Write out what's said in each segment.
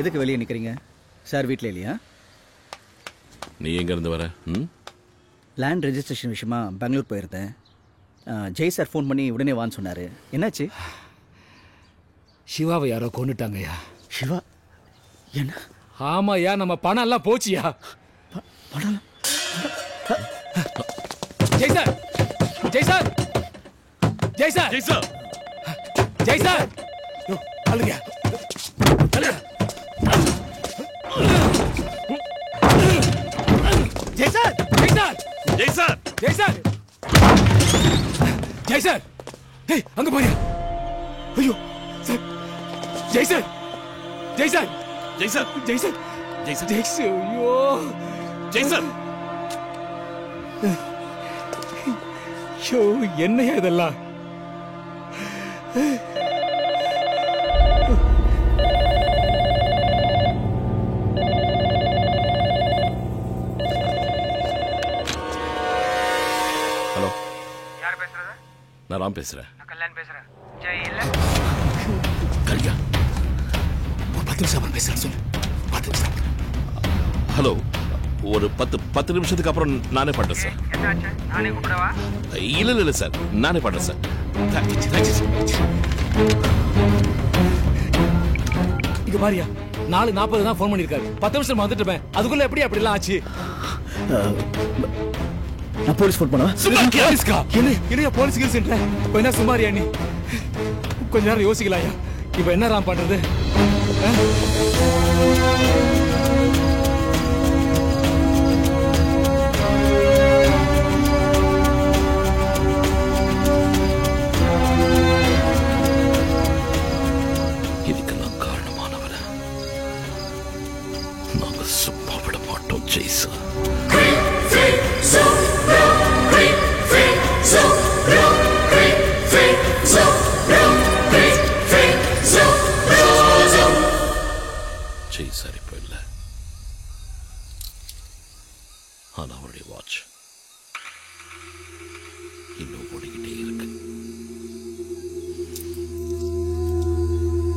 எதுக்கு வெளியே நிற்கிறீங்க? சார் வீட்டில் இல்லையா? நீ எங்கேருந்து வர? லேண்ட் ரெஜிஸ்ட்ரேஷன் விஷயமா பெங்களூர் போயிருந்தேன். ஜெய் சார் ஃபோன் பண்ணி உடனே வான்னு சொன்னார். என்னாச்சு? சிவாவை யாரோ கொண்டுட்டாங்கய்யா. சிவா? என்ன? ஆமாய்யா, நம்ம பணம் எல்லாம் போச்சியா. பணம்? Jai sir, Jai sir, Jai sir, Jai sir, Jai sir, அழுங்க Jai sir, Jai sir, Jai sir, Jai sir, Jai sir, ஏய் அங்க பாரு. ஐயோ sir, Jai sir, Jai sir, Jai sir, Jai sir, Jai sir, Jai sir, ஐயோ ஜெய் சார். ஐயோ என்னையா இதெல்லாம்? ஹலோ, யார் பேசுறது? நான் ராம் பேசுறேன். நான் கல்யாண் பேசுறேன். ஜெய் இல்ல? கல்யாண், ஒரு 10 நிமிஷம் பேசுறேன், சொல்லு. 10 நிமிஷம். ஹலோ, ஒரு 10 நிமிஷத்துக்கு அப்புறம் நானே பண்றேன் சார். என்னாச்சு? நானே கூப்பிடவா? இல்ல சார், நானே பண்றேன் சார். இங்க பாரியா, 4:40 தான் ஃபோன் பண்ணிருக்காரு. 10 நிமிஷம் வந்துட்டு இருப்பேன். அதுக்குள்ள எப்படி அப்படிலாம் ஆச்சு? நான் போலீஸ் ஃபோன் பண்ணவா? போலீஸ்கா? என்ன போலீஸ் கேஸ்ன்ற? இப்போ என்ன சுமாரியா நீ? கொஞ்ச நேரம் யோசிக்கலாயா. இப்போ என்ன ராம் பண்றது? இதுக்கெல்லாம் காரணமானவர நாங்க சும்மா விட மாட்டோம். ஜெய் சார். ஜெய் சார் இப்போ இல்ல, ஆனா அவருடைய வாட்ச் இன்னும் ஓடிக்கிட்டே இருக்கு.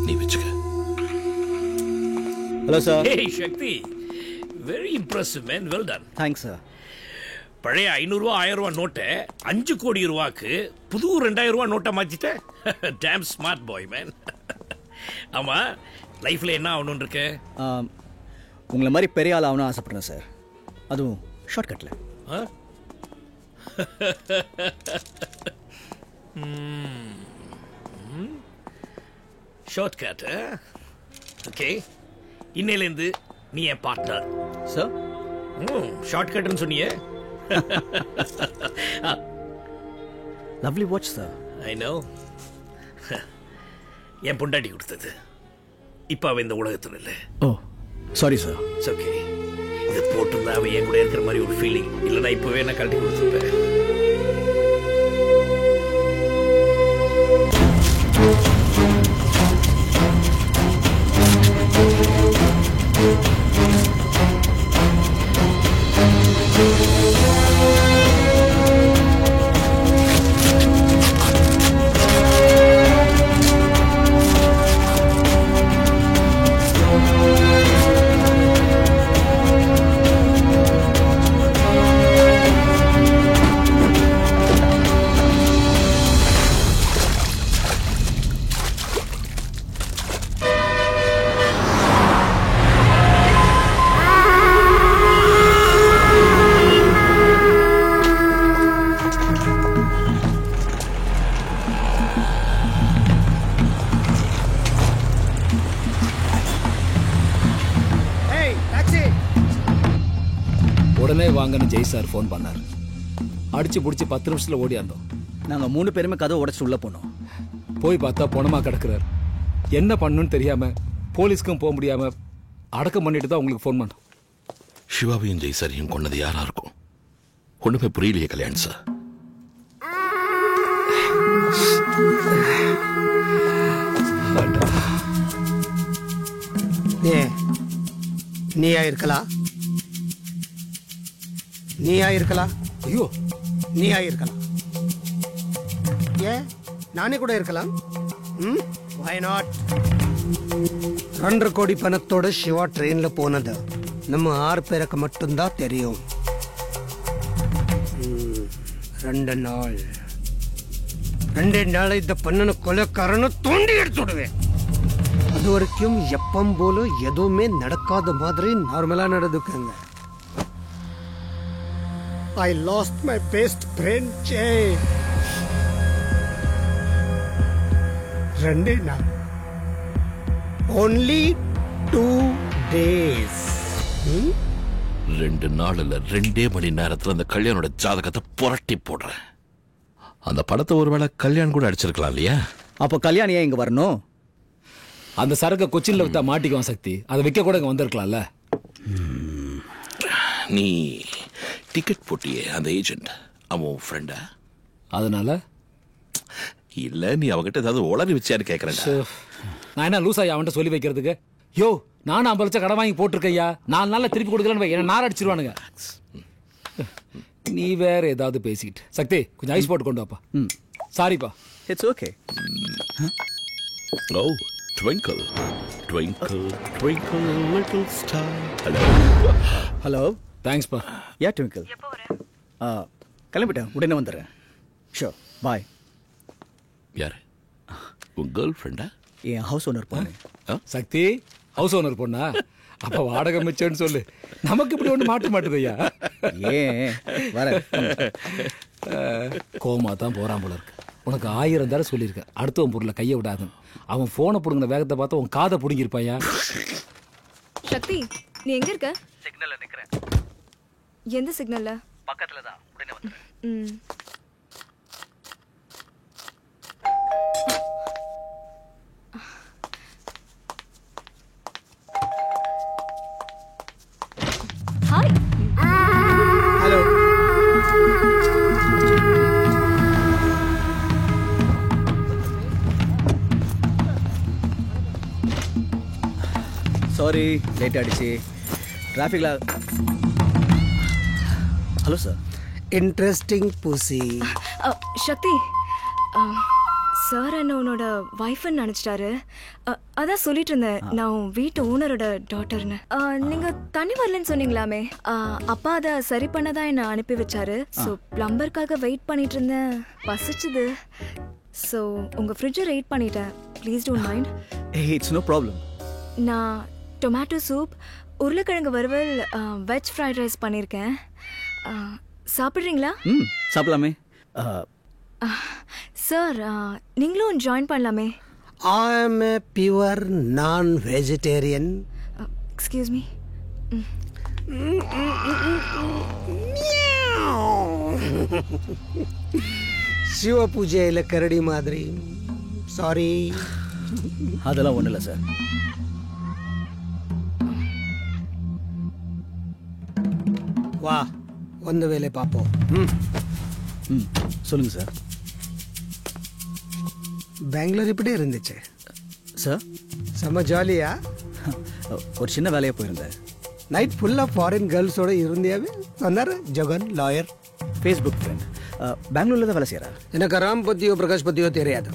நீ வச்சுக்க. Hello sir. Hey Shakti, very impressive man, well done. Thanks sir. பழைய 500 ரூபா 1000 ரூபா நோட்டை 5 கோடி ரூபாய்க்கு புது 2000 ரூபா நோட்டை மாத்திட்ட. Damn smart boy man. ஆமா, லைஃப்ல என்ன ஆகணும்னு இருக்கு? உங்களை மாதிரி பெரிய ஆள் ஆகணும்னு ஆசைப்படுறேன் சார். அதுவும் ஷார்ட்கட்டில். ஷார்ட்கட். ஓகே, இன்னையிலேருந்து நீ என் பார்ட்னர் சார். ஷார்ட்கட்னு சொன்னியே. Lovely watch sir. I know. என் பொண்டாட்டி கொடுத்தது. இப்ப அவ இந்த உலகத்துல இல்லை. Oh sorry sir. It's okay. இது போட்டிருந்தா அவ என் கூட இருக்கிற மாதிரி ஒரு ஃபீலிங். இல்லைன்னா இப்பவே நான் கழட்டி கொடுத்துருப்பேன். உடனே வாங்கன்னு ஜெய் சார் ஃபோன் பண்ணார். அடிச்சு பிடிச்சி 10 நிமிஷத்துல ஓடியாந்தோம். நாங்கள் 3 பேருமே கதவை உடச்சிட்டு உள்ளே போனோம். போய் பார்த்தா பணமா கிடக்குறாரு. என்ன பண்ணணும்னு தெரியாம போலீஸ்க்கும் போக முடியாம அடக்கம் பண்ணிட்டு தான் உங்களுக்கு ஃபோன் பண்ணோம். சிவாவையும் ஜெய் சாரையும் கொண்டது யாரா இருக்கும்? ஒண்ணுமே புரியலையே கல்யாண் சார். நீயா இருக்கலாம், நீயா இருக்கலாம். ஐயோ, நீயா இருக்கலாம். ஏன் நானே கூட இருக்கலாம். why not? 2.5 கோடி பணத்தோட சிவா ட்ரெயின்ல போனது நம்ம 6 பேருக்கு மட்டும்தான் தெரியும். 2 நாள் இந்த பண்ணன கொலைக்காரனை தோண்டி எடுத்துடுவேன். அது வரைக்கும் எப்பம் போல எதுவுமே நடக்காத மாதிரி நார்மலா நடந்துக்குங்க. I lost my best friend, Jay. 2 நாள். Only 2 days. 2 நாள்ல 2 மணி நேரத்துல அந்த கல்யாணோட ஜாதகத்தை புரட்டி போடுறேன். அந்த படத்தை ஒருவேளை கல்யாணம் கூட அடிச்சிருக்கலாம் இல்லையா? அப்போ கல்யாணம் ஏன் இங்க வரணும்? அந்த சரக்கை கொச்சின்ல வித்தா மாட்டிக்குவான் சக்தி. அதை விற்க கூட இங்க வந்திருக்கலாம்ல. நீ டிக்கெட் போட்டியே அந்த ஏஜென்ட், அவன் ஃப்ரெண்டா? அதனால இல்ல நீ அவகிட்ட ஏதாவது உளறி வச்சியாரு கேட்கறேன். நான் என்ன லூசாய் அவன்கிட்ட சொல்லி வைக்கிறதுக்கு? யோ, நானும் 50 லட்சம் கடன் வாங்கி போட்டிருக்கையா, 4 நாள்ல திருப்பி கொடுக்கலன்னு என்ன நார் அடிச்சிருவானுங்க. நீ வேற ஏதாவது பேசிக்கிட்டு. சக்தி, கொஞ்சம் ஐஸ் போட்டு கொண்டு வாப்பா. சாரிப்பா. It's okay. Oh, twinkle twinkle twinkle little star. Hello. Thanks பா. Yeah Twinkle. கிளம்பிட்டேன், உடனே வந்துடுறேன். Sure, bye. யாரு? உன் கேர்ள் ஃப்ரெண்டா? என் ஹவுஸ் ஓனர் பொண்ணு. சக்தி, ஹவுஸ் ஓனர் பொண்ணா? அப்ப வாடகை மிச்சம்னு சொல்லு. நமக்கு இப்படி ஒண்ணு மாட்டுது ஐயா. ஏன் வர கோமா தான் போறான் போல இருக்கு. உனக்கு 1000 தடவை சொல்லியிருக்கேன் அடுத்தவன் பொருளை கையை விடாதுன்னு. அவன் போனை புடுங்கின வேகத்தை பார்த்தா உன் காதை புடுங்கிருப்பாயா. சக்தி, நீ எங்க இருக்க? சிக்னல்ல நிக்கிறேன். எந்த சிக்னல்ல? பக்கத்துல தான், உடனே வந்துடுறேன். ஹாய். ஹலோ. சாரி, லேட் ஆயிடுச்சு டிராஃபிக்ல. Hello sir. இன்ட்ரெஸ்டிங் புசி. சக்தி, சார் என்ன உன்னோட வைஃப்னு நினைச்சிட்டாரு. அதான் சொல்லிட்டு இருந்தேன், நான் வீட்டு ஓனரோட டாட்டர்னு. நீங்க தண்ணி வரலன்னு சொன்னீங்களாமே, அப்பா அதை சரி பண்ணதான் என்ன அனுப்பி வச்சாரு. ஸோ பிளம்பருக்காக வெயிட் பண்ணிட்டு இருந்தேன். பசிச்சுது, ஸோ உங்க ஃப்ரிட்ஜை ரெய்ட் பண்ணிட்டேன். Please don't mind. It's no problem. நான் டொமேட்டோ சூப், உருளைக்கிழங்கு வறுவல், வெஜ் ஃப்ரைட் ரைஸ் பண்ணியிருக்கேன். சாப்பிட்றீங்களா? சாப்பிடலாமே. சார், நீங்களும் ஜாயின் பண்ணலாமே. I am a pure non-vegetarian. Excuse me. Shiva பூஜையில் கரடி மாதிரி. சாரி. அதெல்லாம் ஒன்றும் இல்லை சார். வா, வந்த வேலை பார்ப்போம். சொல்லுங்க சார். பெங்களூர் இப்படி இருந்துச்சு சார்? செம்ம ஜாலியா? ஒரு சின்ன வேலையாக போயிருந்தேன். நைட் ஃபுல்லாக ஃபாரின் கேர்ள்ஸோட இருந்தியாவே. வந்தார் ஜகன், லாயர், ஃபேஸ்புக் ஃப்ரெண்ட். பெங்களூரில் தான் வேலை செய்கிறார். எனக்கு ராம் பற்றியோ பிரகாஷ் பற்றியோ தெரியாது.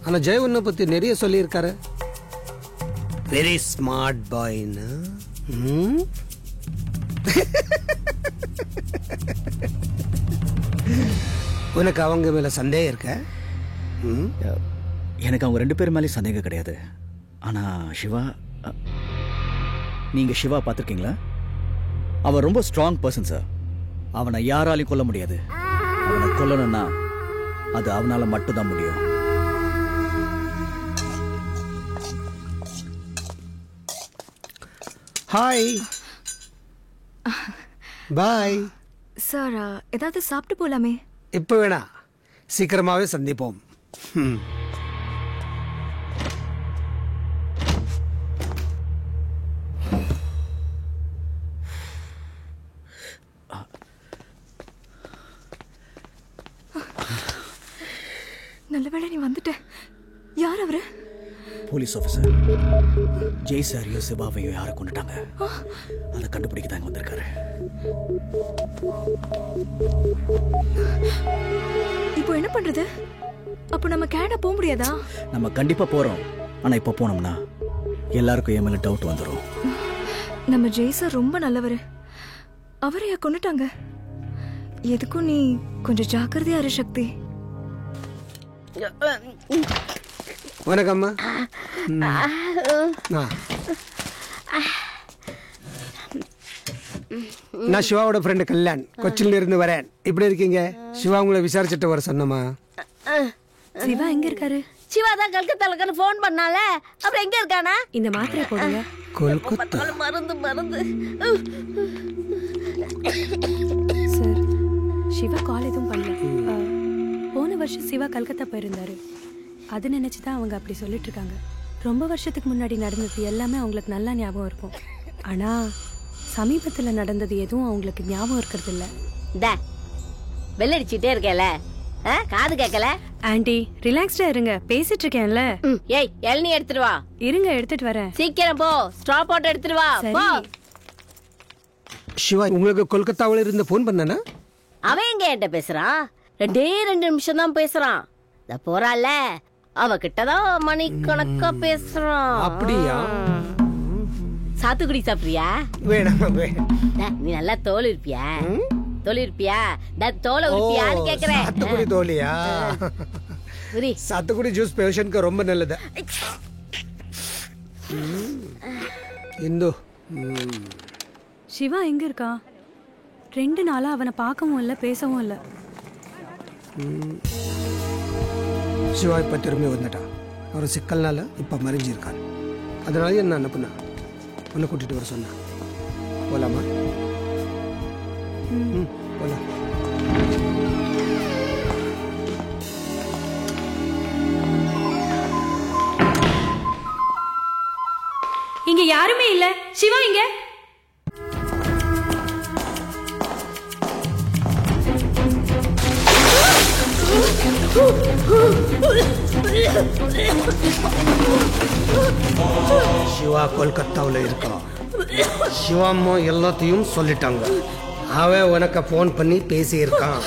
ஆனால் ஜெய் உன்னை பற்றி நிறைய சொல்லியிருக்காரு. வெரி ஸ்மார்ட் பாய்னு. உனக்கு அவங்க மேலே சந்தேகம் இருக்க? எனக்கு அவங்க 2 பேர் மேலேயும் சந்தேகம் கிடையாது. ஆனால் சிவா, நீங்கள் சிவா பார்த்துருக்கீங்களா? அவன் ரொம்ப ஸ்ட்ராங் பர்சன் சார். அவனை யாராலையும் கொல்ல முடியாது. அவனை கொல்லணும்னா அது அவனால் மட்டும்தான் முடியும். ஹாய், பாய். சார், ஏதாவது சாப்பிட்டு போலாமே? இப்போ வேணா, சீக்கிரமாகவே சந்திப்போம். நல்லவேளை நீ வந்துட்ட. யார் அவரு? Police officer. ஜெய் சாரையும் சிவாவையும் யாரை கொண்டுட்டாங்க, அதை கண்டுபிடிக்க தாங்க வந்திருக்காரு. இப்போ என்ன பண்றது? அப்போ நம்ம கனடா போக முடியாதா? நம்ம கண்டிப்பா போறோம். ஆனா இப்போ போனோம்னா எல்லாருக்கும் என் மேல டவுட் வந்துடும். நம்ம ஜெய் சார் ரொம்ப நல்லவர். அவரையா கொண்டுட்டாங்க? எதுக்கும் நீ கொஞ்சம் ஜாக்கிரதையா இரு சக்தி. வணக்கம்மா. நான் சிவாவோட ஃப்ரெண்டு கல்யாண், கொச்சின்ல இருந்து வரேன். இப்படி இருக்கீங்க? சிவா உங்களை விசாரிச்சுட்டு வர சொன்னமா. சிவா எங்க இருக்காரு? சிவா தான் கல்கத்தால ஃபோன் பண்ணால, அப்புறம் எங்க இருக்கானா? இந்த மாத்திரை போடுங்க. கொல்கத்தா மருந்து சார், சிவா கால் எதுவும் பண்ணல. போன வருஷம் சிவா கல்கத்தா போயிருந்தாரு. அது நினைச்சு தான் அவங்க அப்படி சொல்லிட்டு இருக்காங்க. ரொம்ப வருஷத்துக்கு முன்னாடி நடந்தது எல்லாமே அவங்களுக்கு நல்லா ஞாபகம் இருக்கும். ஆனா சமீபத்தில் நடந்தது எதுவும் அவங்களுக்கு ஞாபகம் இருக்கிறது இல்ல. வெள்ளடிச்சுட்டே இருக்கேல, காது கேட்கல? ஆண்டி ரிலாக்ஸ்டா இருங்க, பேசிட்டு இருக்கேன்ல. ஏய், இளநீ எடுத்துட்டு வா. இருங்க, எடுத்துட்டு வரேன். சீக்கிரம் போ, ஸ்டாப் போட்டு எடுத்துட்டு வா. போ. சிவா உங்களுக்கு கொல்கத்தாவில் இருந்து ஃபோன் பண்ணனா? அவன் எங்க என்கிட்ட பேசுறான்? 2 நிமிஷம் தான் பேசுறான். இந்த போறால, அவகிட்டதான் மணிக்கணக்கா பேசுறான். அப்படியா? சாத்துக்குடி சாப்பிடுறியா? வேணாம். நீ நல்லா தோல் இருப்பியா? தோல் இருப்பியா? தோலை உரிப்பியான்னு கேக்குறேன். சாத்துக்குடி தோலியா? சாத்துக்குடி ஜூஸ் பேஷண்ட்க்கு ரொம்ப நல்லது. இந்து சிவா எங்க இருக்கா? 2 நாளா அவனை பார்க்கவும் இல்லை, பேசவும் இல்லை. சிவா இப்ப திரும்பி வந்துட்டான். ஒரு சிக்கல்னால இப்ப மறைஞ்சிருக்கான். அதனால என்ன அனுப்புனா உன்னை கூட்டிட்டு வர சொன்னா. போலாமா? போலாம். இங்க யாருமே இல்ல. சிவா இங்க? சிவா கொல்கத்தாவில் இருக்கான். சிவாம்மா எல்லாத்தையும் சொல்லிட்டாங்க. அவன் உனக்கு போன் பண்ணி பேசி இருக்கான்.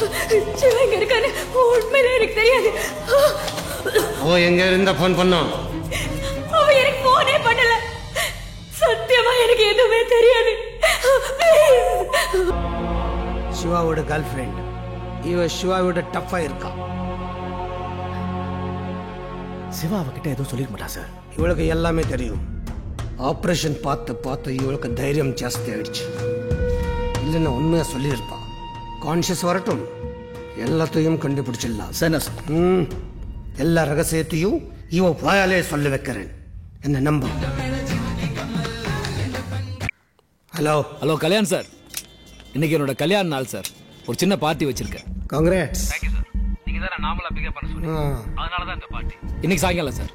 சிவா எங்க இருக்கான்னு உண்மையிலே எனக்கு தெரியாது. அவன் எங்க இருந்த போன் பண்ணான்? அவன் எனக்கு போனே பண்ணல. சத்தியமா எனக்கு எதுவுமே தெரியாது. சிவாவோட கேர்ள் ஃப்ரெண்ட். இவ சிவாவோட டஃபா இருக்கா. சிவா அவகிட்ட எதுவும் சொல்லிக்க மாட்டா சார். இவளுக்கு எல்லாமே தெரியும். ஆப்ரேஷன் பார்த்து இவளுக்கு தைரியம் ஜாஸ்தி ஆயிடுச்சு. இல்லைன்னா உண்மையா சொல்லியிருப்பா. கான்சியஸ் வரட்டும், எல்லாத்தையும் கண்டுபிடிச்சிடலாம். சார் எல்லா ரகசியத்தையும் இவ வாயாலே சொல்ல வைக்கிறேன். என்ன நம்ப. ஹலோ கல்யாண் சார், இன்னைக்கு என்னோட கல்யாண நாள் சார். ஒரு சின்ன பார்ட்டி வச்சிருக்கேன். காங்கிரேட்ஸ். நீங்க தான் நார்மலா பிக்கப் பண்ண சொன்னீங்க, அதனால தான் இந்த பார்ட்டி. இன்னைக்கு சாயங்காலம் சார்.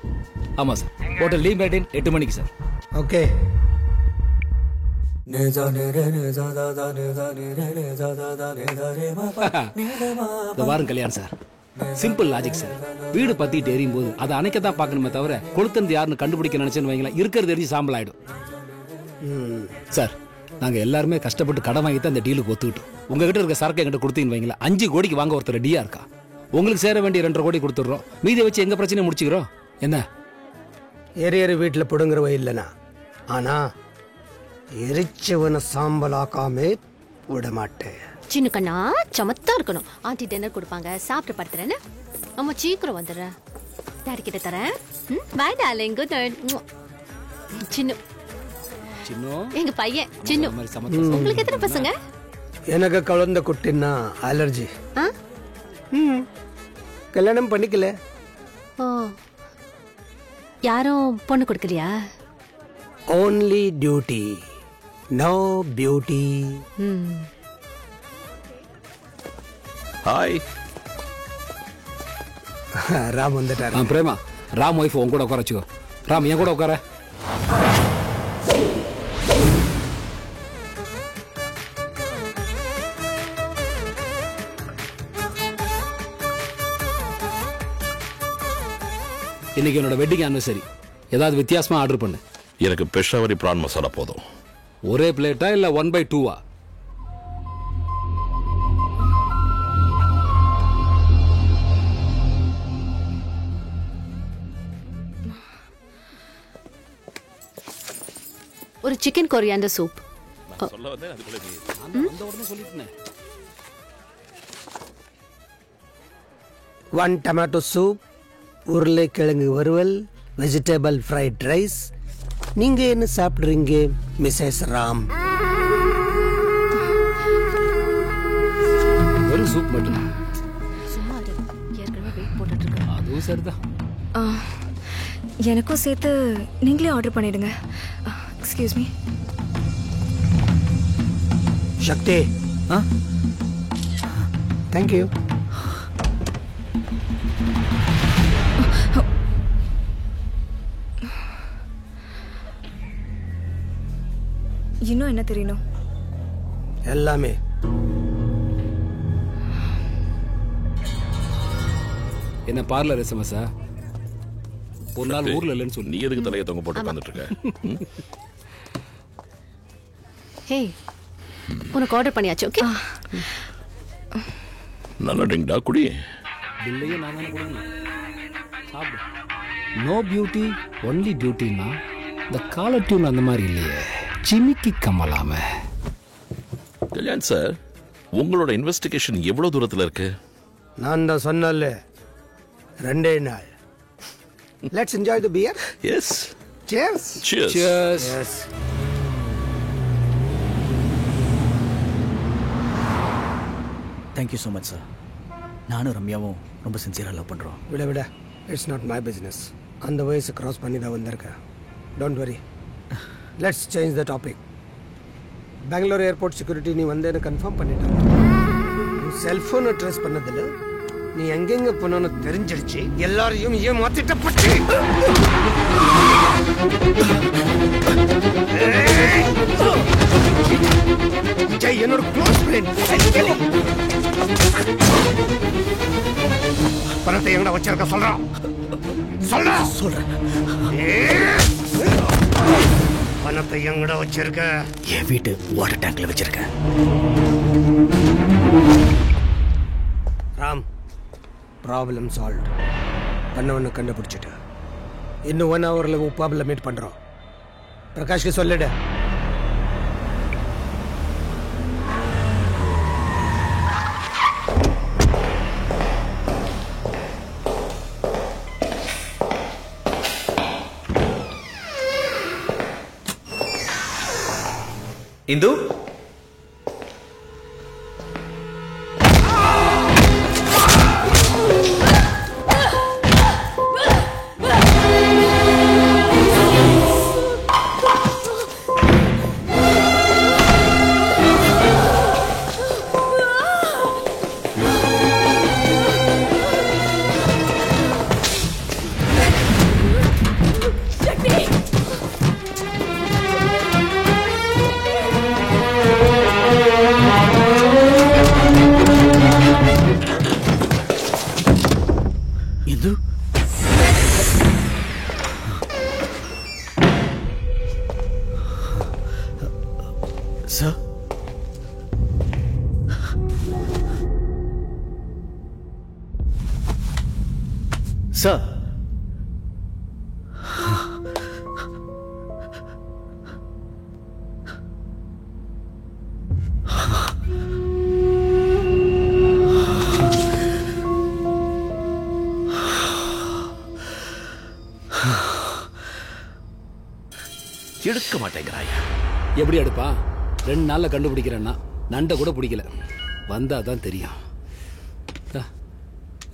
ஆமா சார், ஹோட்டல் லீ பேட்டின் 8 மணிக்கு சார். ஓகே. வாரம் கல்யாணம் சார். Simple logic sir. வீடு பத்திட்டு எரியும் போது அதை அணைக்கத்தான் பார்க்கணுமே தவிர கொளுத்தந்து யாருன்னு கண்டுபிடிக்க நினைச்சேன்னு வைங்களேன், இருக்கிறது எரிஞ்சு சாம்பல் ஆயிடும். சார், நாங்க எல்லாருமே கஷ்டப்பட்டு கடன் வாங்கி தான் இந்த டீலுக்கு ஒத்துக்கிட்டோம். உங்ககிட்ட இருக்க சரக்கு எங்கிட்ட கொடுத்தீங்கன்னு வைங்களேன், 5 கோடிக்கு வாங்க ஒருத்தர் ரெடியா இருக்கா. உங்களுக்கு சேர வேண்டிய 2.5 கோடி கொடுத்துடுறோம். மீதியை வச்சு எங்க பிரச்சனையை முடிச்சுக்கிறோம். என்ன ஏறி வீட்டில் பிடுங்குறவ இல்லைனா, ஆனா எரிச்சவனை சாம்பலாக்காமே விட மாட்டேன். சின்ன கண்ணா சமத்தா இருக்கணும். ஆண்டி டின்னர் கொடுப்பாங்க, சாப்பிட்டு படுத்துறேன்னு. அம்மா சீக்கிரம் வந்துடுறேன். டாடி கிட்ட தரேன். பாய் டார்லிங், குட் நைட். சின்ன எங்க பையன் சின்ன. உங்களுக்கு எத்தனை பசங்க? எனக்கு குழந்தை குட்டின்னா அலர்ஜி. கல்யாணம் பண்ணிக்கல. ஓ, யாரும் பொண்ணு கொடுக்கலையா? Only duty, no beauty. Hi. Ram வந்துட்டாரு. பிரேமா, ராம் ஒய்ஃப் உன் கூட உட்கார வச்சுக்கோ. ராம் என் கூட உட்கார. இன்னைக்கு என்னோட வெட்டிங் ஆனிவர்சரி. ஏதாவது வித்தியாசமா ஆர்டர் பண்ணு. எனக்கு பெஷாவரி பிரான் மசாலா போதும். ஒரே பிளேட்டா இல்ல 1/2? ஒரு சிக்கன் கொரியாண்டர் சூப். சொல்ல வந்தேன் அதுக்குள்ள நீ அந்த உடனே சொல்லிட்டேன். 1 டொமேட்டோ சூப், உருளைக்கிழங்கு வறுவல், வெஜிடபிள் ஃப்ரைட் ரைஸ். நீங்க என்ன சாப்பிடுறீங்க மிஸ்ஸஸ் ராம்? வெறும் சூப் மட்டும். சும்மா இரு. ஏற்கனவே வெயிட் போட்டுட்டு இருக்கேன். அதுவும் சரிதான். எனக்கும் சேர்த்து நீங்களே ஆர்டர் பண்ணிடுங்க. Excuse me. சக்தி. தேங்க்யூ. இன்னும் என்ன தெரியணும்? எல்லாமே. என்ன பார்லர் எஸ்எம்எஸ் ஒரு நாள் ஊர்ல இல்லைன்னு சொல்லி நீ எதுக்கு தலையை தொங்க போட்டு உட்காந்துட்டு இருக்க? ஹே, உனக்கு ஆர்டர் பண்ணியாச்சு. ஓகே, நல்லா ட்ரிங்க்டா குடி. பில்லையே நான் தானே கொடுக்கணும். சாப்பிடு. நோ பியூட்டி ஒன்லி டியூட்டின்னா இந்த காலர் டியூன் அந்த மாதிரி இல்லையே. சிமிக்கி கமலாம. கல்யாண் சார், உங்களோட இன்வெஸ்டிகேஷன் எவ்வளவு தூரத்துல இருக்கு? நான் தான் சொன்னல 2 நாள். Let's enjoy the beer. Yes. Cheers. Cheers. Cheers. Yes. Thank you so much sir. நானும் ரம்யாவும் ரொம்ப சின்சியராக லவ் பண்ணுறோம். விட இட்ஸ் நாட் மை பிஸ்னஸ். அந்த வயசு கிராஸ் பண்ணி தான் வந்திருக்கேன். Don't worry. Let's change the topic. Bangalore airport security நீ வந்து கன்ஃபார்ம் பண்ணிட்டேன். செல்ஃபோனை ட்ரேஸ் பண்ணதில்ல. நீ எங்கெங்க போனோன்னு தெரிஞ்சிடுச்சு. எல்லாரையும் ஏமாத்திட்ட பற்றி. ஜெய் என்னோட க்ளோஸ் ஃப்ரெண்ட். பணத்தை எங்கட வச்சிருக்க சொல்றான். சொல்றேன். பணத்தை எங்கட வச்சிருக்க? என் வீட்டு வாட்டர் டேங்க்ல வச்சிருக்கேன். Ram, problem solve. பண்ணவனை கண்டுபிடிச்சிட்டு இன்னும் 1 ஹவர்ல உப்பாபில் மீட் பண்றோம். பிரகாஷ்க்கு சொல்லிடு. இந்து, சார், சார், எடுக்க மாட்டேங்கிறாயா? எப்படி எடுப்பா? 2 நாள்ல கண்டுபிடிக்கிறேன்னா நண்டை கூட பிடிக்கல. வந்தா தான் தெரியும்.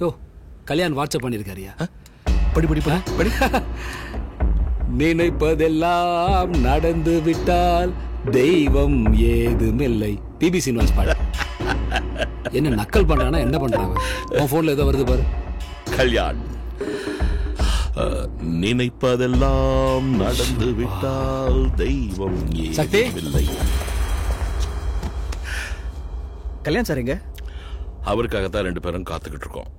யோ, கல்யாண் வாட்ஸ்அப் பண்ணிருக்காரியா? படி படி படி. நினைப்பதெல்லாம் நடந்து விட்டால் தெய்வம் ஏதுமில்லை. பிபி சீனிவாஸ் பாடு. என்ன நக்கல் பண்றானா? என்ன பண்றாங்க? உன் போன்ல ஏதோ வருது பாரு. கல்யாண், நினைப்பதெல்லாம் நடந்து விட்டால் தெய்வம் ஏதுமில்லை. கல்யாண் சார் எங்க? அவருக்காகத்தான் 2 பேரும் காத்துக்கிட்டு இருக்கோம்.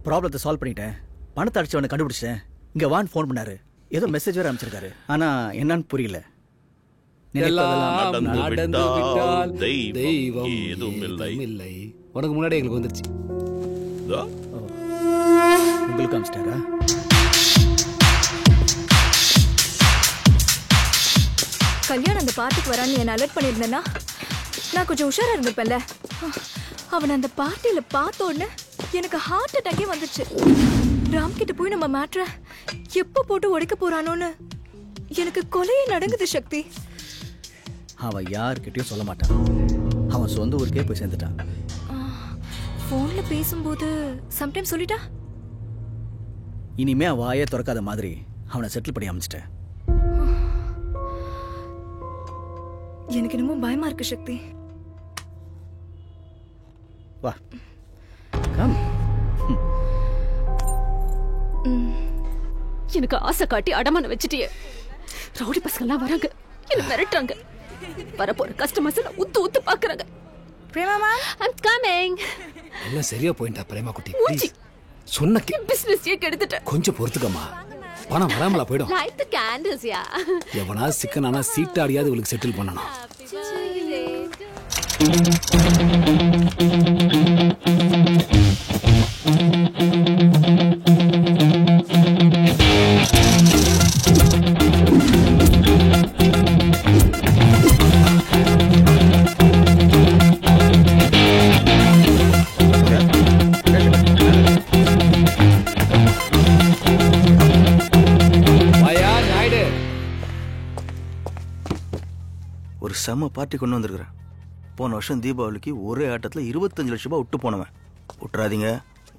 ப்ராப்ளத்தை சால்வ் பண்ணிட்டேன். பணத்தை அடிச்சவனை கண்டுபிடிச்சேன். இங்க வான் ஃபோன் பண்ணாரு. ஏதோ மெசேஜ் வேற அமைச்சிருக்காரு. ஆனா என்னன்னு புரியல. நடந்து விட்டால் தெய்வம் ஏதுமில்லை. உனக்கு முன்னாடி எங்களுக்கு வந்துருச்சு. உங்களுக்கு அமைச்சிட்டாரா? கல்யாணம் அந்த பார்ட்டிக்கு வரான்னு என்ன அலர்ட் பண்ணியிருந்தேன்னா நான் கொஞ்சம் உஷாரா இருந்திருப்பேன்ல. அவனை அந்த பார்ட்டியில பார்த்த உடனே எனக்கு ஹார்ட் அட்டாக்கே வந்துச்சு. ராம் கிட்ட போய் நம்ம மேட்ரை எப்போ போட்டு உடைக்க போறானோன்னு எனக்கு கொலையே நடங்குது சக்தி. அவன் யார்கிட்டயும் சொல்ல மாட்டான். அவன் சொந்த ஊருக்கே போய் சேர்ந்துட்டான். போன்ல பேசும்போது சம்டைம் சொல்லிட்டா. இனிமே அவன் வாயே திறக்காத மாதிரி அவனை செட்டில் பண்ணி அமைச்சிட்டேன். எனக்கு என்னமோ பயமா இருக்கு சக்தி. வா கம். எனக்கு ஆசை காட்டி அடமான வச்சுட்டியே. ரவுடி பசங்கெல்லாம் வராங்க, என்ன மிரட்டுறாங்க. வரப்போற கஸ்டமர்ஸ் உத்து உத்து பாக்குறாங்க. Prema I'm coming. எல்லாம் சரியா போயிட்டா பிரேமா குட்டி. ப்ளீஸ் சொன்ன பிசினஸ் கெடுத்துட்ட. கொஞ்சம் பொறுத்துக்கம்மா. பணம் வராமலா போய்டும். Light the candles யா. எவனா சிக்கனானா சீட்டாடியாவது உங்களுக்கு செட்டில் பண்ணணும். ஒரு செம்ம பார்ட்டி கொண்டு வந்திருக்கிறேன். போன வருஷம் தீபாவளிக்கு ஒரே ஆட்டத்தில் 25 லட்சம் ரூபாய் விட்டு போனவன். விட்டுறாதீங்க,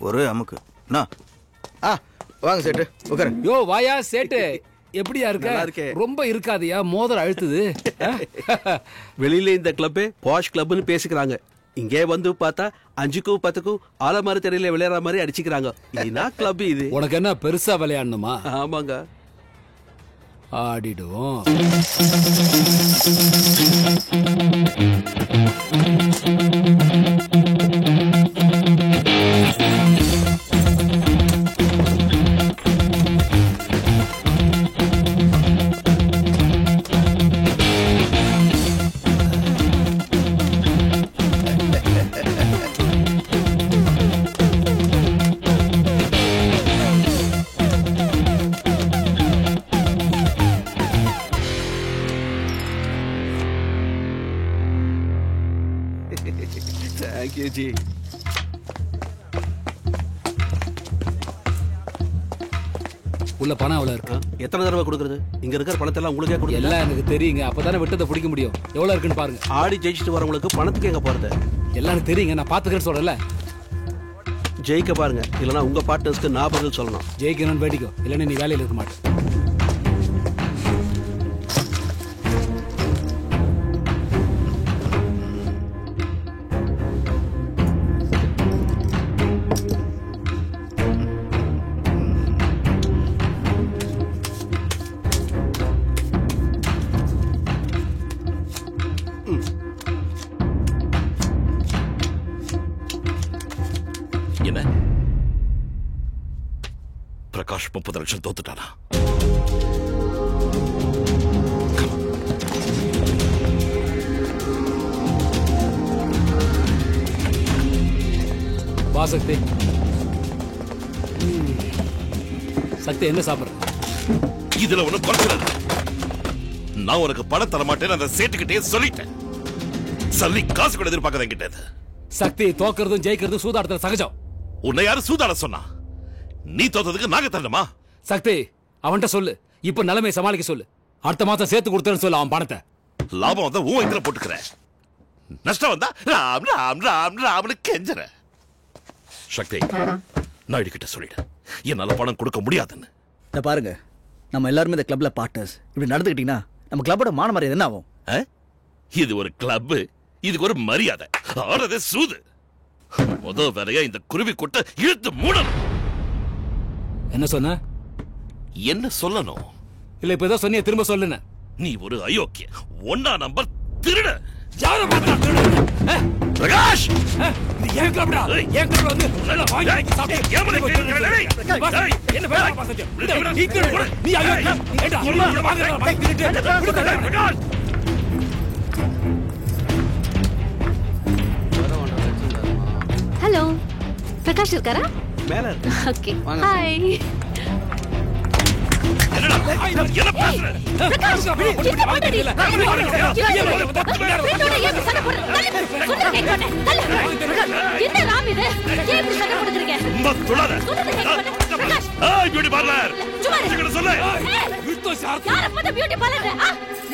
ஒரே அமுக்கு. வாங்க சேட்டு உட்காரு. யோ வாயா சேட்டு, எப்படியா இருக்க? ரொம்ப இருக்காதியா, மோதிரம் அழுத்துது. வெளியில இந்த கிளப் பாஷ் கிளப்னு பேசிக்கிறாங்க. இங்கே வந்து பார்த்தா 5க்கும் 10க்கும் ஆலமர தெரியல விளையாடுற மாதிரி அடிச்சுக்கிறாங்க. இதுனா கிளப் இது. உனக்கு என்ன பெருசா விளையாடணுமா? ஆமாங்க, ஆடிடுவோம். Thank you G. உள்ள பணம் எவ்வளவு இருக்கு? எத்தனை தடவை கொடுக்கறது? இங்க இருக்கிற பணத்தை எல்லாம் உங்களுக்கே கொடுங்க. எல்லாம் எனக்கு தெரியுங்க, அப்பதானே விட்டதை பிடிக்க முடியும். எவ்வளவு இருக்குன்னு பாருங்க. ஆடி ஜெயிச்சுட்டு வரவங்களுக்கு பணத்துக்கு எங்க போறது? எல்லாம் எனக்கு தெரியுங்க, நான் பாத்துக்கிறேன்னு சொல்றேன்ல. ஜெயிக்க பாருங்க, இல்லைன்னா உங்க பார்ட்னர்ஸ்க்கு நான் பதில் சொல்லணும். ஜெயிக்கணும்னு வேடிக்கோ, இல்லைன்னா நீ வேலையில் இருக்க மாட்டேன். என்ன பிரகாஷ் 30 லட்சம் தோத்துட்டானா? வா சக்தி. சக்தி என்ன சாப்பிடுற? இதுல ஒண்ணு குறைச்சல. நான் உனக்கு பணம் தர மாட்டேன்னு அந்த சேட்டுக்கிட்டே சொல்லிட்டேன். சொல்லி காசு கூட எதிர்பார்க்காத என்கிட்ட. சக்தி தோக்கிறதும் ஜெயிக்கிறதும் சூதாட்டத்துல சகஜம். உன்னை யாரு சூதாட சொன்னா? நீ தோத்ததுக்கு நாங்க தரணுமா? சக்தி அவன்கிட்ட சொல்லு, இப்ப நிலைமை சமாளிக்க சொல்லு. அடுத்த மாசம் சேர்த்து கொடுத்தேன்னு சொல்லு அவன் பணத்தை. லாபம் வந்தா உன் வயித்துல போட்டுக்கிற, நஷ்டம் வந்தா ராம் ராம் ராம் ராம்னு கெஞ்சற. சக்தி, நாயுடு கிட்ட சொல்லிடு என்னால பணம் கொடுக்க முடியாதுன்னு. இத பாருங்க, நம்ம எல்லாருமே இந்த கிளப்ல பார்ட்னர்ஸ். இப்படி நடந்துக்கிட்டீங்கன்னா நம்ம கிளப்போட மான மரியாதை என்ன ஆகும்? இது ஒரு கிளப், இதுக்கு ஒரு மரியாதை. ஆறதே சூது. முதல் வேலையா இந்த குருவி கூட்ட இழுத்து மூடணும். என்ன சொன்ன? என்ன சொல்லணும்? இல்ல இப்ப ஏதோ சொன்னிய, திரும்ப சொல்லுன. நீ ஒரு அயோக்கிய, 1 நம்பர் திருட. யார பார்த்தா திருட? பிரகாஷ், இது ஏன் கிளப்டா? ஏன் கிளப்ல வந்து நல்லா வாங்கி சாப்பிட்டு ஏமலை கேக்குறேன். என்ன வேலை பாசங்க? நீ திருட, நீ அயோக்கிய. ஏடா சொல்ல வாங்க பைக் திருடு. பிரகாஷ், ஹலோ, பிரகாஷ் இருக்காரா? மேல இருக்கு. Okay, hi. என்ன பேசுற? என்ன ராம் இது? ஏன் இப்படி சண்டை போடுறீங்க? சும்மா தொடாத. ஏய் பியூட்டி பார்லர். சும்மா சொல்லு. யார பத்த பியூட்டி பார்லர்?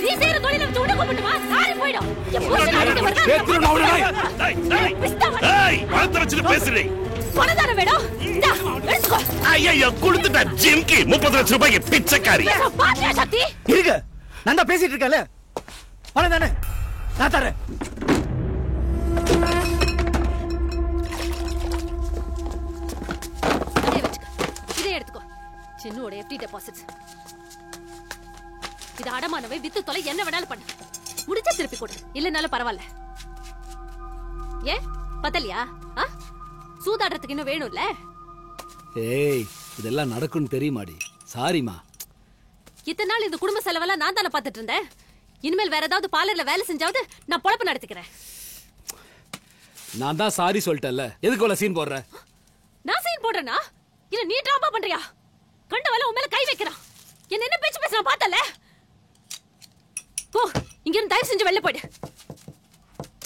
நீ செய்யற தொழில வச்சு உடக்க போட்டுமா? நாரி போய்டும். என் புருஷன் அடிக்க வருதா? ஏத்துறோம் அவனை. ஏய் பணத்தை வச்சு பேசுறீ. பணதான வேணும். இந்தா எடுத்துக்கோ. ஐயா கொடுத்துட்ட ஜிம்கி 30 லட்சம் ரூபாய்க்கு பிச்சைக்காரி. பாத்தியா சக்தி? இருங்க. நான் தான் பேசிட்டு இருக்கேன்ல. பணம் தானே நான் தரேன். இதை எடுத்துக்கோ. சின்னோட FD டெபாசிட்ஸ். இது அடமானவை வித்து தொலை என்ன வேணாலும் பண்ணு. முடிச்சா திருப்பி கொடு. இல்லனாலும் பரவாயில்ல. ஏன் பத்தலையா? சூதாடுறதுக்கு இன்னும் வேணும்ல? ஏய் இதெல்லாம் நடக்கும்னு தெரியுமாடி? சாரிமா. இத்தனை நாள் இந்த குடும்ப செலவெல்லாம் நான் தானே பார்த்துட்டு இருந்தேன். இனிமேல் வேற ஏதாவது பார்லர்ல வேலை செஞ்சாவது நான் பொழப்பு நடத்திக்கிறேன். நான் தான் சாரி சொல்லிட்டேன்ல. எதுக்கு இவ்வளவு சீன் போடுற? நான் சீன் போடுறேனா? இல்ல நீ டிராமா பண்றியா? கண்ட வேலை உன் மேல கை வைக்கிறான். என்ன பேச்சு பேசுறான் பார்த்தல? போ இங்க இருந்து தயவு செஞ்சு வெளில போயிடு.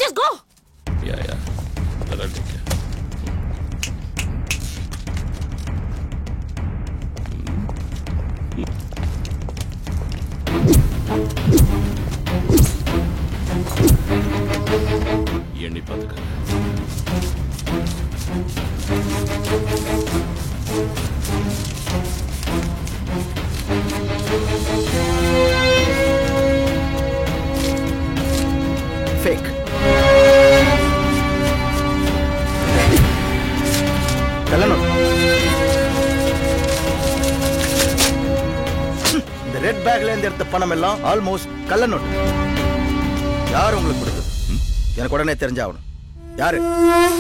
Just go. Yeah. எண்ணி பாத்துக்க. Fake. கள்ளநோட். இந்த ரெட் பேக்ல இருந்து எடுத்த பணம் எல்லாம் ஆல்மோஸ்ட் கள்ளநோட். யார் உங்களுக்கு கொடுத்தது? எனக்கு உடனே தெரிஞ்சாகணும். யாரு?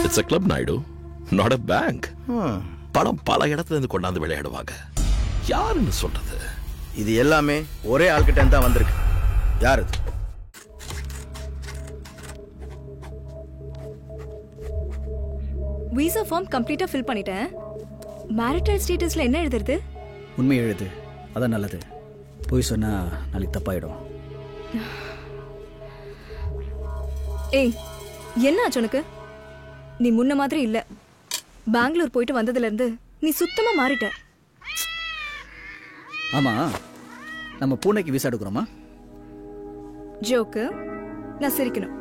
It's a club Naidu, not a bank. பணம் பல இடத்துல இருந்து கொண்டாந்து விளையாடுவாங்க. யாருன்னு சொல்றது? இது எல்லாமே ஒரே ஆள்கிட்ட இருந்து தான் வந்திருக்கு. யாரு? விசா ஃபார்ம் கம்ப்ளீட்டா ஃபில் பண்ணிட்டேன். மேரிட்டல் ஸ்டேட்டஸ்ல என்ன எழுதுறது? உண்மை எழுது. அதான் நல்லது. போய் சொன்னா நாளைக்கு தப்பாயிடும். ஏய் என்ன ஆச்சு உனக்கு? நீ முன்ன மாதிரி இல்ல. பெங்களூர் போயிட்டு வந்ததுல இருந்து நீ சுத்தமா மாறிட்ட. ஆமா, நம்ம பூனைக்கு விசா எடுக்கிறோமா? ஜோக்கு. நான் சிரிக்கணும்.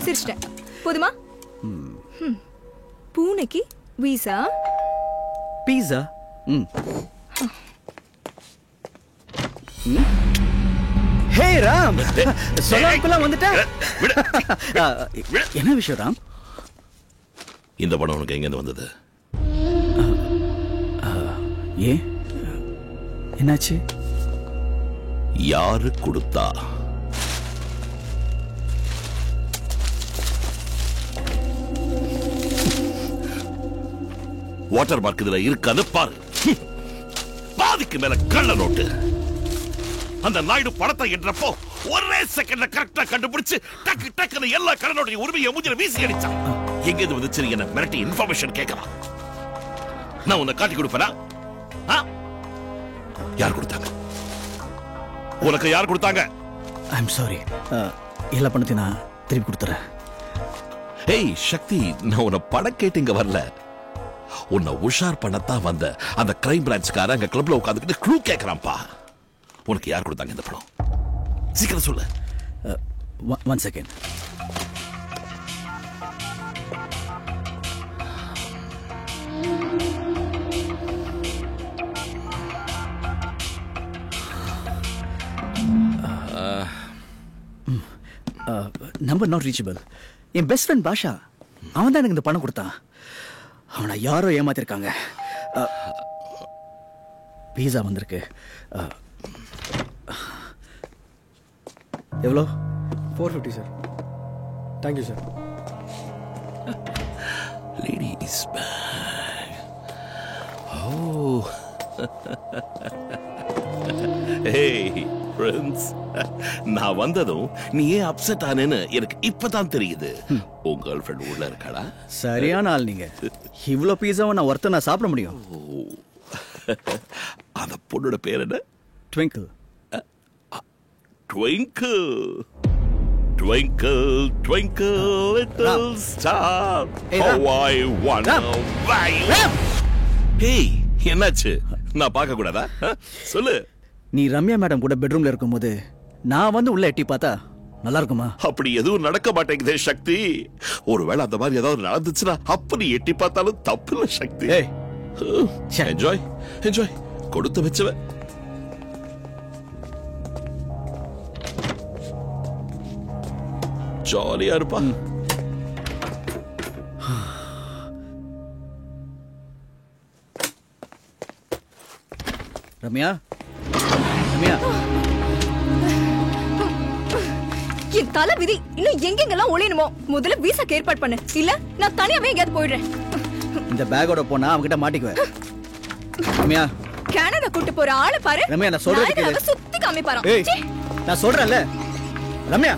சிரிச்சிட்டேன். போதுமா? பூனைக்கு விசா. பீஸா. ஹே ராம், சொல்லாமக்குள்ள வந்துட்ட. என்ன விஷயம் ராம்? இந்த பணம் உனக்கு எங்க இருந்து வந்தது? ஏன் என்னாச்சு? யாரு கொடுத்தா? வாட்டர் மார்க் இதுல இருக்காது பாரு. பாதிக்கு மேல கள்ள நோட்டு. அந்த நாயுடு பணத்தை என்றப்போ ஒரே செகண்ட்ல கரெக்டா கண்டுபிடிச்சு டக்கு டக்குன்னு எல்லா கள்ள நோட்டையும் உரிமையை மூஞ்சில வீசி அடிச்சான். எங்க இது வந்துச்சு? என்ன மிரட்டி இன்ஃபர்மேஷன் கேட்கலாம். நான் உன்னை காட்டி கொடுப்பேனா? யார் கொடுத்தாங்க? உனக்கு யார் கொடுத்தாங்க? I'm sorry. எல்லா பணத்தையும் நான் திருப்பி கொடுத்துறேன். ஏய் சக்தி, நான் உன்னை பணம் கேட்டு இங்க வரல. உன்னை உஷார் பண்ணத்தான் வந்த. அந்த கிரைம் பிரான்ச்கார அங்க கிளப்ல உட்காந்துக்கிட்டு க்ளூ கேட்கறான்ப்பா. உனக்கு யார் கொடுத்தாங்க இந்த பணம்? சீக்கிரம் சொல்லு. One second. Number not reachable. என் பெஸ்ட் ஃப்ரெண்ட் பாஷா, அவன் தான் எனக்கு இந்த பணம் கொடுத்தான். அவனை யாரோ ஏமாத்திருக்காங்க. பீஸா வந்திருக்கு. எவ்வளோ? 450 sir. Thank you sir. Ladies bag. Oh, hey friends, நான் வந்ததும் நீ ஏன் அப்செட் ஆனேன்னு எனக்கு இப்பதான் தெரியுது. உங்க கேர்ள் ஃப்ரெண்ட் உள்ள இருக்காடா? சரியான ஆள் நீங்க. இவ்வளோ பீஸாவை நான் ஒருத்தர் நான் சாப்பிட முடியும்? அந்த பொண்ணோட பேர் என்ன? Twinkle. Twinkle, twinkle, twinkle, little star, how I wonder why. Hey, என்னாச்சு? நான் பார்க்க கூடாதா? சொல்லு. நீ ரம்யா மேடம் கூட பெட்ரூம்ல இருக்கும்போது நான் வந்து உள்ள எட்டி பார்த்தா நல்லா இருக்குமா? அப்படி எதுவும் நடக்க மாட்டேங்குதே சக்தி. ஒருவேளை அந்த மாதிரி ஏதாவது நடந்துச்சுன்னா அப்ப நீ எட்டி பார்த்தாலும் தப்பு இல்ல சக்தி. என்ஜாய் என்ஜாய் கொடுத்து வச்சவன். ஜாலியா இருப்பா. ரம்யா, ரம்யா, என் தலை விதி இன்னும் எங்கெங்கெல்லாம் ஒளியணுமோ முதல்ல விசாக்கு ஏற்பாடு பண்ணு. இல்ல நான் தனியாவே எங்கேயாவது போயிடுறேன். இந்த பேக்கோட போனா அவன்கிட்ட மாட்டிக்குவேன். ரம்யா, கனடா கூட்டு போற ஆளை பாரு. ரம்யா, நான் சொல்றது கேளு. சுத்தி காமிப்பாராம். நான் சொல்றேன்ல ரம்யா.